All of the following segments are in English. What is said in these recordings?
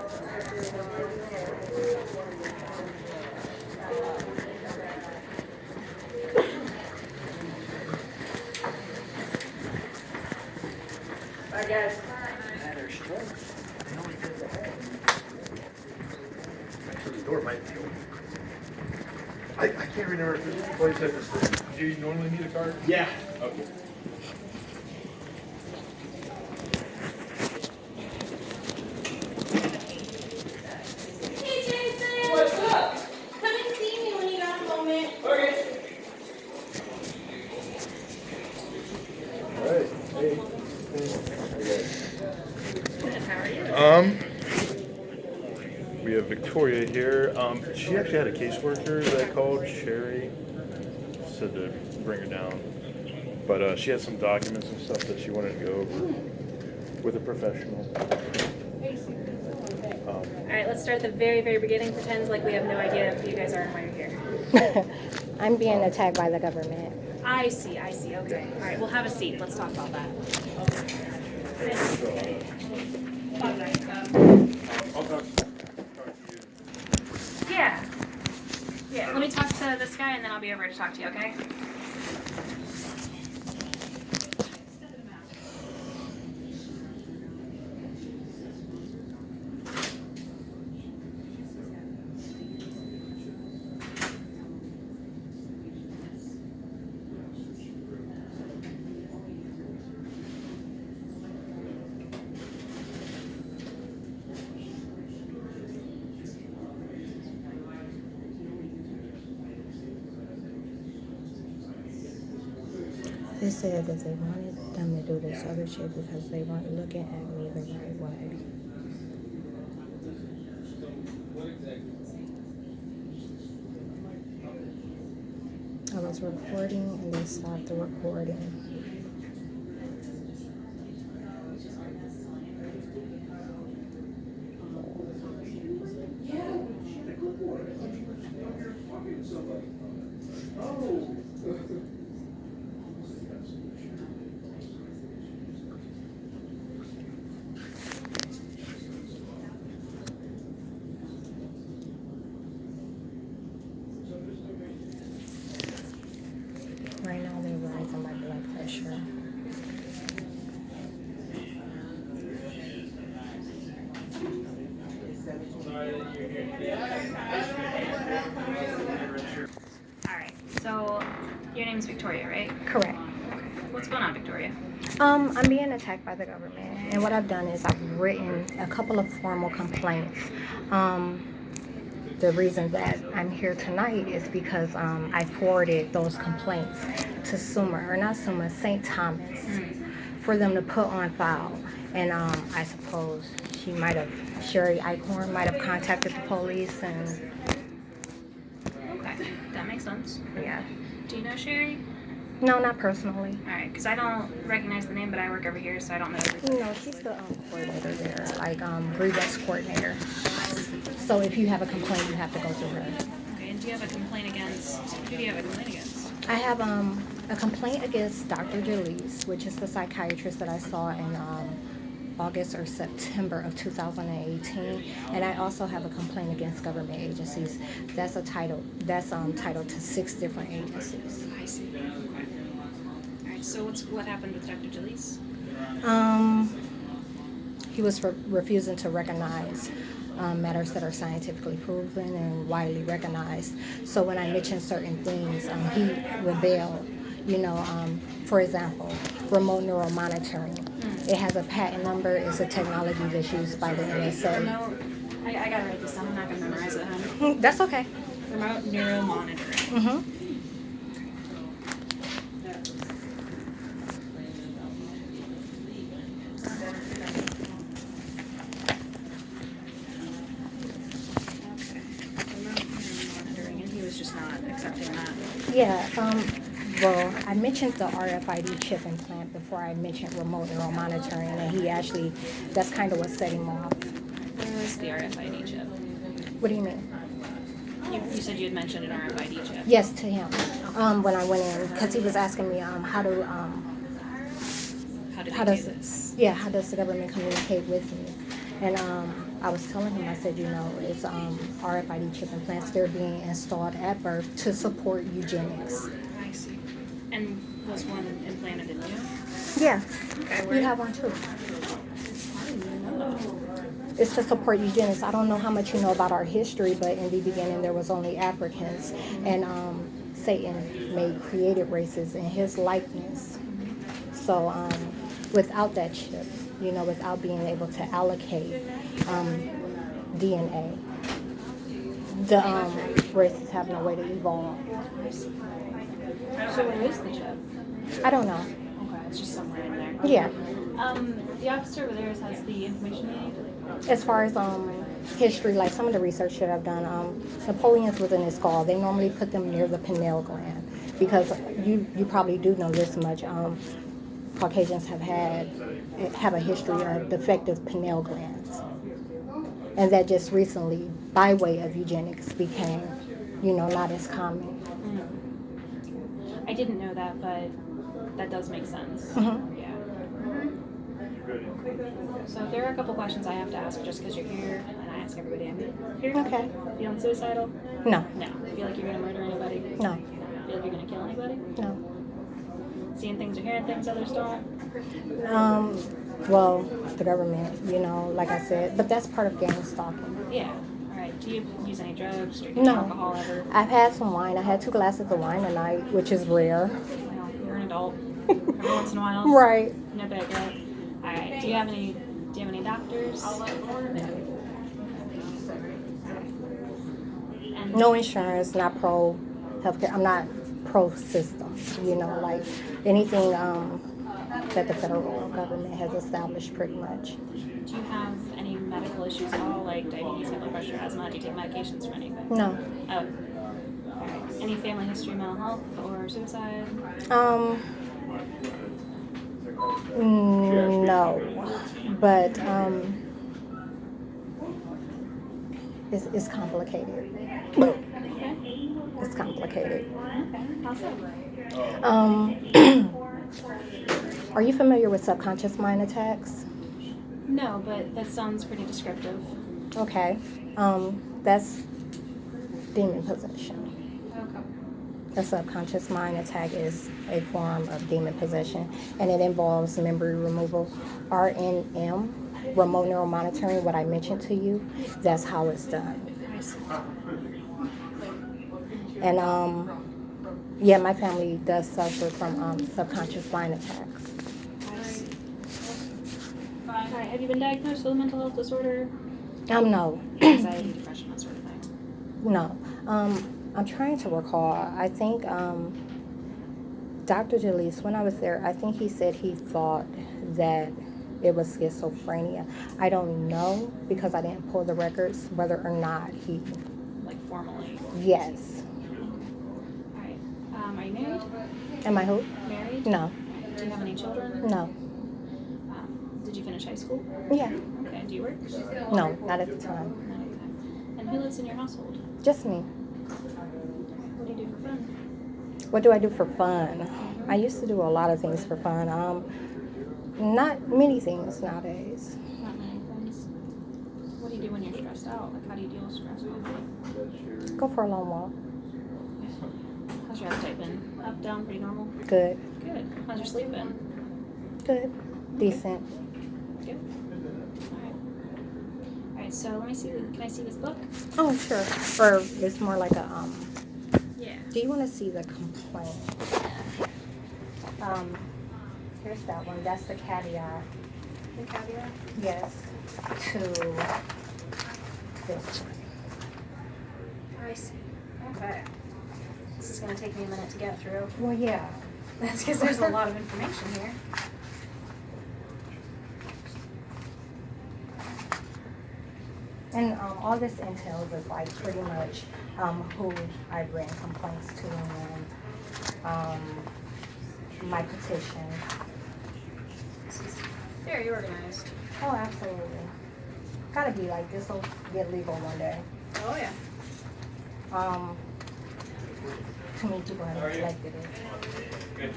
Bye, guys. Actually, the door might be open. I can't remember if this place at the store. Do you normally need a card? Yeah. Okay. Hey, Jason! What's up? Come and see me when you got a moment. Okay. All right. Hey. Good, how are you? We have Victoria here. She actually had a caseworker that called, Sherry, said to bring her down. But she had some documents and stuff that she wanted to go over with a professional. All right, let's start at the very, very beginning. Pretend like we have no idea who you guys are and why you're here. I'm being attacked by the government. I see, okay. All right, we'll have a seat. Let's talk about that. I'll talk to you. Yeah. Yeah, let me talk to this guy and then I'll be over to talk to you, okay? They said that they wanted them to do this other shit because they weren't looking at me the right way. I was recording and they stopped the recording. Right now they're rising my blood pressure. All right, so your name's Victoria, right? Correct. What's going on, Victoria? I'm being attacked by the government, and what I've done is I've written a couple of formal complaints. The reason that I'm here tonight is because I forwarded those complaints to Summa, or not Summa, St. Thomas, for them to put on file. And I suppose Sherry Akron might have contacted the police, and Okay, that makes sense. yeah. Do you know Sherry? No, not personally. All right, because I don't recognize the name, but I work over here, so I don't know everything. No, she's the coordinator there, like grievance coordinator. So if you have a complaint, you have to go through her. Okay, and do you have a complaint against, who do you have a complaint against? I have a complaint against Dr. Jalise, which is the psychiatrist that I saw in August or September of 2018, and I also have a complaint against government agencies. That's titled to 6 different agencies. I see. Okay. All right, so what happened with Dr. Jalise? He was refusing to recognize matters that are scientifically proven and widely recognized. So when I mentioned certain things, he rebelled. For example, remote neural monitoring. It has a patent number. It's a technology that's used by the NSA. Remote, I gotta write this down. I'm not gonna memorize it, huh? That's okay. Remote neural monitoring. Mm-hmm. Just not accepting that. Yeah, well, I mentioned the RFID chip implant before I mentioned remote neural monitoring, and that's kind of what set him off. Where was the RFID chip? What do you mean? You said you had mentioned an RFID chip. Yes, to him. When I went in, because he was asking me how does this? how does the government communicate with me? And I was telling him, I said, it's RFID chip implants. They're being installed at birth to support eugenics. I see. And was one implanted in you? Yeah, Okay, we have one too. It's to support eugenics. I don't know how much you know about our history, but in the beginning there was only Africans, and Satan made created races in his likeness. So without that chip, without being able to allocate DNA, the races have no way to evolve. So where is the chip? I don't know. Okay, it's just somewhere in there. Yeah. The officer over there has the information you need. As far as history, like some of the research that I've done, Napoleon's was in his skull. They normally put them near the pineal gland because you probably do know this much. Caucasians have a history of defective pineal glands, and that just recently, by way of eugenics, became, not as common. I didn't know that, but that does make sense. Mm-hmm. Yeah. So there are a couple questions I have to ask just because you're here, and I ask everybody I'm here. Okay. Feeling suicidal? No. No. Feel like you're gonna murder anybody? No. Feel like you're gonna kill anybody? No. Seeing things or hearing things others don't? Well, the government, like I said, but that's part of gang stalking. Yeah. All right. Do you use any drugs? Drink any No. alcohol ever? I've had some wine. I had 2 glasses of wine a night, which is rare. Well, you're an adult. Every once in a while. Right. No big deal. All right. Do you have any doctors? And No insurance, not pro healthcare. I'm not pro system, like anything that the federal government has established pretty much. do you have any medical issues at all, like diabetes, high blood pressure, asthma? Do you take medications for anything? No. Oh. All right. Any family history, mental health, or suicide? No, but it's complicated. Okay. It's complicated. Okay. Awesome. Are you familiar with subconscious mind attacks? No, but that sounds pretty descriptive. Okay. That's demon possession. Okay. A subconscious mind attack is a form of demon possession, and it involves memory removal. RNM, remote neural monitoring, what I mentioned to you, that's how it's done. I see. And yeah, my family does suffer from subconscious mind attacks. I see. All right. Have you been diagnosed with a mental health disorder? No. Anxiety, depression, that sort of thing? No. I'm trying to recall. I think Dr. Jalise, when I was there, I think he said he thought that it was schizophrenia. I don't know because I didn't pull the records whether or not he. Like formally? Yes. All right. Are you married? Am I who? Married? No. Do you have any children? No. Did you finish high school? Yeah. Okay. Do you work? No, not at the time. Okay. And who lives in your household? Just me. What do you do for fun? What do I do for fun? I used to do a lot of things for fun. Not many things nowadays. Not many things. What do you do when you're stressed out? Like, how do you deal with stress? Go for a long walk. How's your appetite been? Up, down, pretty normal? Good. Good. How's your sleep been? Good. Decent. Good. Alright. Alright, so let me see. Can I see this book? Oh, sure. Or it's more like a Yeah. Do you want to see the complaint? Here's that one. That's the caveat. The caveat? Yes. To this one. I see. Okay. This is going to take me a minute to get through. Well, yeah. That's because there's a lot of information here. And all this entails is like pretty much who I've written complaints to and my petition. This is very organized. Oh, absolutely. Gotta be like this will get legal one day. Oh, yeah. Too many people have neglected it.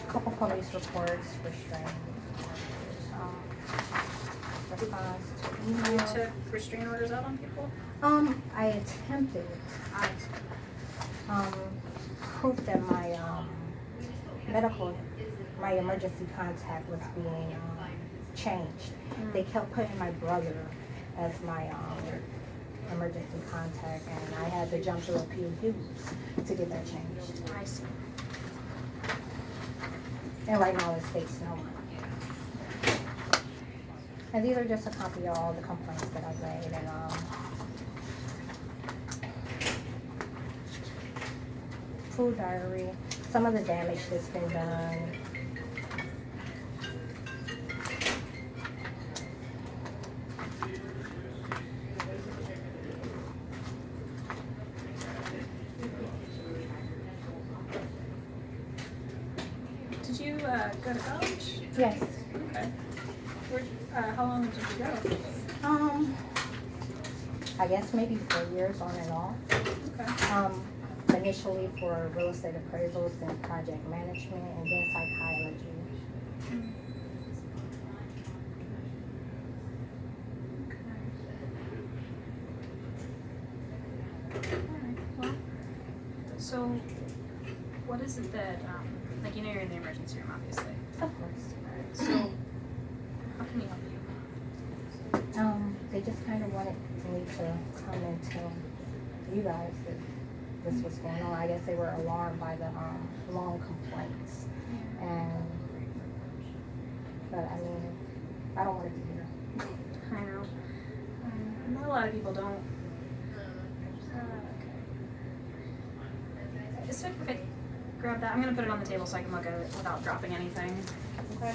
Couple police reports, restraint. response to You email. took restraining orders out on people? I attempted, proof that my, my emergency contact was being, changed. They kept putting my brother as my, emergency contact, and I had to jump through a few hoops to get that changed. I see. And right now it states no one. And these are just a copy of all the complaints that I've made, and, food diary, some of the damage that's been done. Did you go to college? Yes. Okay. How long did you go? I guess maybe 4 years on and off. Okay. Initially for real estate appraisals and project management, and then psychology. Alright, well, so what is it that, like, you know you're in the emergency room, obviously. Of course. So, how can we help you? They just kind of wanted me to come and tell you guys that this was going on. I guess they were alarmed by the long complaints, but I mean, I don't want to be here. I know. Not a lot of people don't. Okay. Is it okay? Grab that. I'm gonna put it on the table so I can look at it without dropping anything. Okay.